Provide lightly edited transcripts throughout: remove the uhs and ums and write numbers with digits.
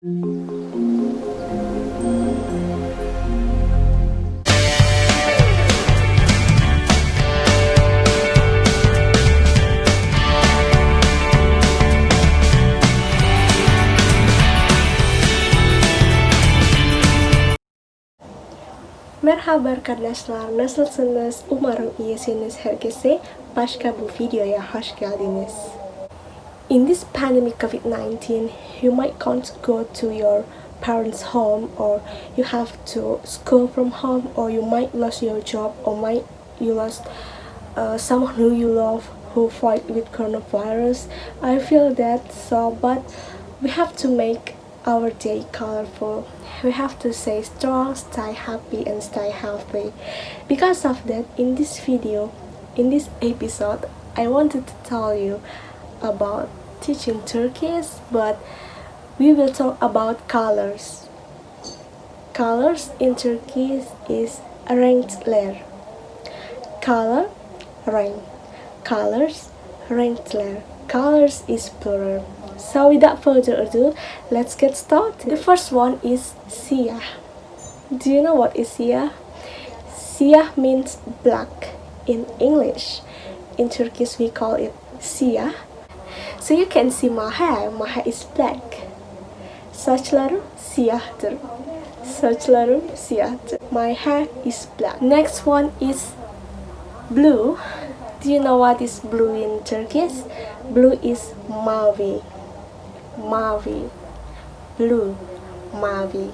Merhaba arkadaşlar, nasılsınız? Umarım iyisiniz herkese. Başka bu videoya hoş geldiniz. In this pandemic COVID-19, you might can't go to your parents' home, or you have to school from home, or you might lose your job, or might you lost someone who you love who fight with coronavirus. I feel that so, but we have to make our day colorful. We have to stay strong, stay happy, and stay healthy. Because of that, in this video, in this episode, I wanted to tell you about teaching Turkish, but we will talk about colors. Colors in Turkish is renkler. Color, renk. Colors, renkler. Colors is plural. So without further ado, let's get started. The first one is siyah. Do you know what is siyah? Siyah means black in English. In Turkish we call it siyah. So you can see my hair is black. Saçlarım siyahtır. Saçlarım siyahtır. My hair is black. Next one is blue. Do you know what is blue in Turkish? Blue is MAVİ. MAVİ. Blue. MAVİ.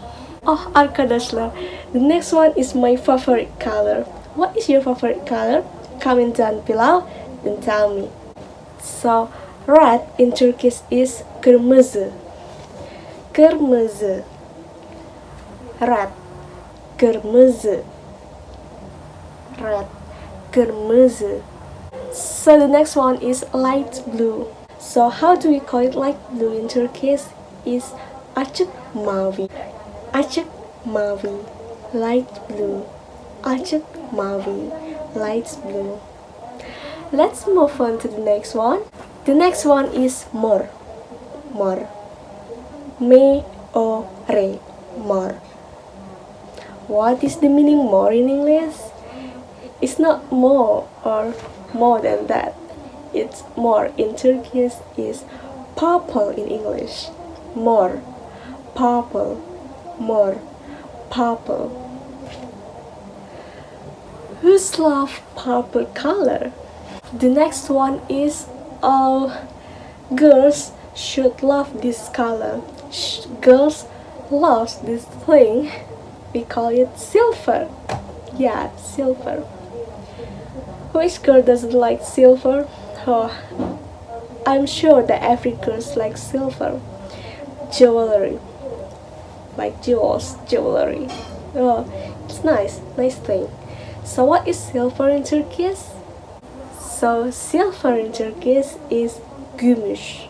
Oh arkadaşlar, the next one is my favorite color. What is your favorite color? Comment down below and tell me. So, red in Turkish is kırmızı. Kırmızı. Red. Kırmızı. Red. Kırmızı. So the next one is light blue. So how do we call it light blue in Turkish? Is açık mavi. Açık mavi. Light blue. Açık mavi. Light blue. Let's move on to the next one. The next one is mor. Mor. Me-o-re. Mor. What is the meaning more in English? It's not more or more than that. It's more in Turkish is purple in English. More. Purple. More. Purple. Who's love purple color? The next one is all girls should love this color. Girls love this thing. We call it silver. Yeah, silver. Which girl doesn't like silver? Oh, I'm sure that every girl likes silver. Jewelry. Like jewels, jewelry. Oh, it's nice thing. So what is silver in Turkish? So silver in Turkish is gümüş.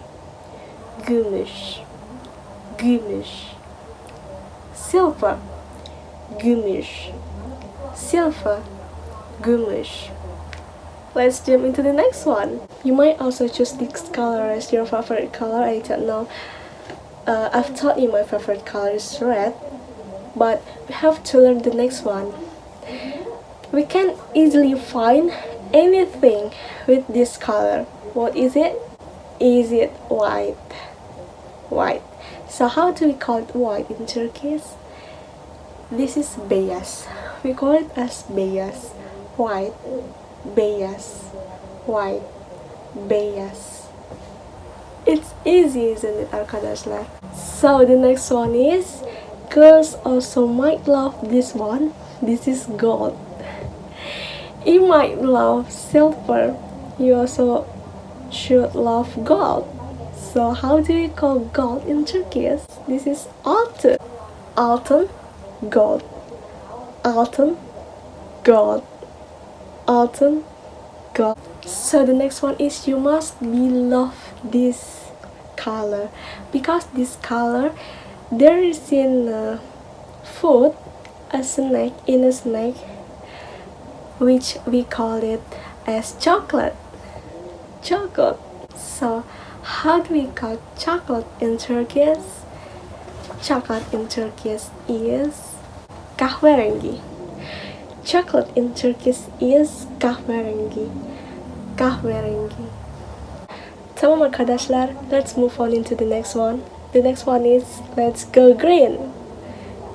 Gümüş. Gümüş. Silver. Gümüş. Silver. Gümüş. Let's jump into the next one. You might also choose this color as your favorite color. I don't know. I've told you my favorite color is red, but we have to learn the next one. We can easily find anything with this color. What is it? Is it white? White. So how do we call it white in Turkish? This is beyaz. We call it as beyaz. White. Beyaz. White. Beyaz. It's easy, isn't it, arkadaşlar? So the next one is, girls also might love this one. This is gold. You might love silver. You also should love gold. So how do we call gold in Turkish? This is altın. Altın, gold. Altın, gold. Altın, gold. So the next one is, you must be love this color, because this color there is in food, a snack, in a snack, which we call it as chocolate. Chocolate. So how do we call chocolate in Turkish? Chocolate in Turkish is kahverengi. Chocolate in Turkish is kahverengi. Kahverengi. Tamam arkadaşlar, let's move on into the next one. The next one is let's go green.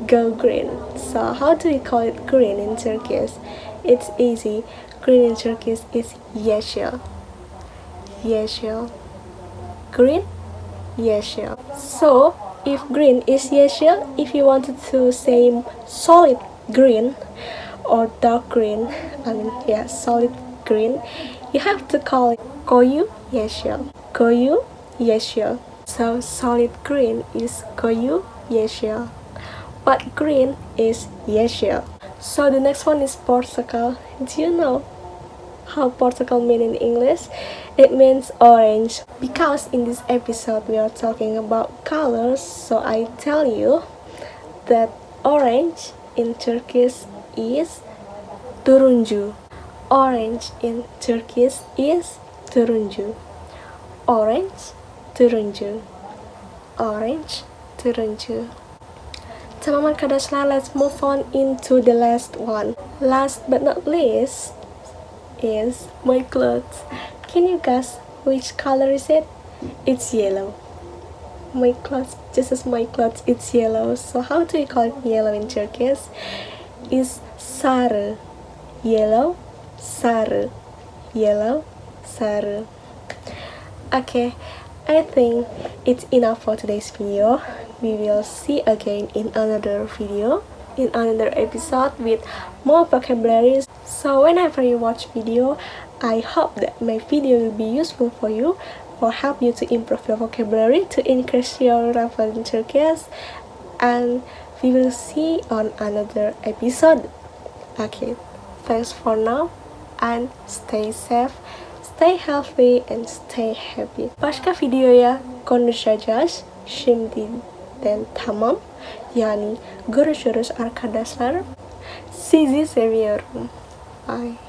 Go green. So how do we call it green in Turkish? It's easy. Green in Turkish is YEŞİL. YEŞİL. Green, YEŞİL. So if green is YEŞİL, if you wanted to say solid green or dark green, solid green, you have to call it KOYU YEŞİL. KOYU YEŞİL. So solid green is KOYU YEŞİL, but green is YEŞİL. So the next one is portakal. Do you know how portakal means in English? It means orange. Because in this episode we are talking about colors, so I tell you that orange in Turkish is turuncu. Orange in Turkish is turuncu. Orange, turuncu. Orange, turuncu. Tamam arkadaşlar, let's move on into the last one. Last but not least is my clothes. Can you guess which color is it? It's yellow. My clothes, just as my clothes, it's yellow. So how do you call it yellow in Turkish? It's sarı. Yellow, sarı. Yellow, sarı. Okay, I think it's enough for today's video. We will see again in another video, in another episode with more vocabularies. So whenever you watch video, I hope that my video will be useful for you, or help you to improve your vocabulary, to increase your level in Turkish, and we will see on another episode. Okay, thanks for now, and stay safe, stay healthy, and stay happy. Başka videoya konuşacağız. Şimdiden tamam. Yani görüşürüz arkadaşlar. Sizi seviyorum. Bye.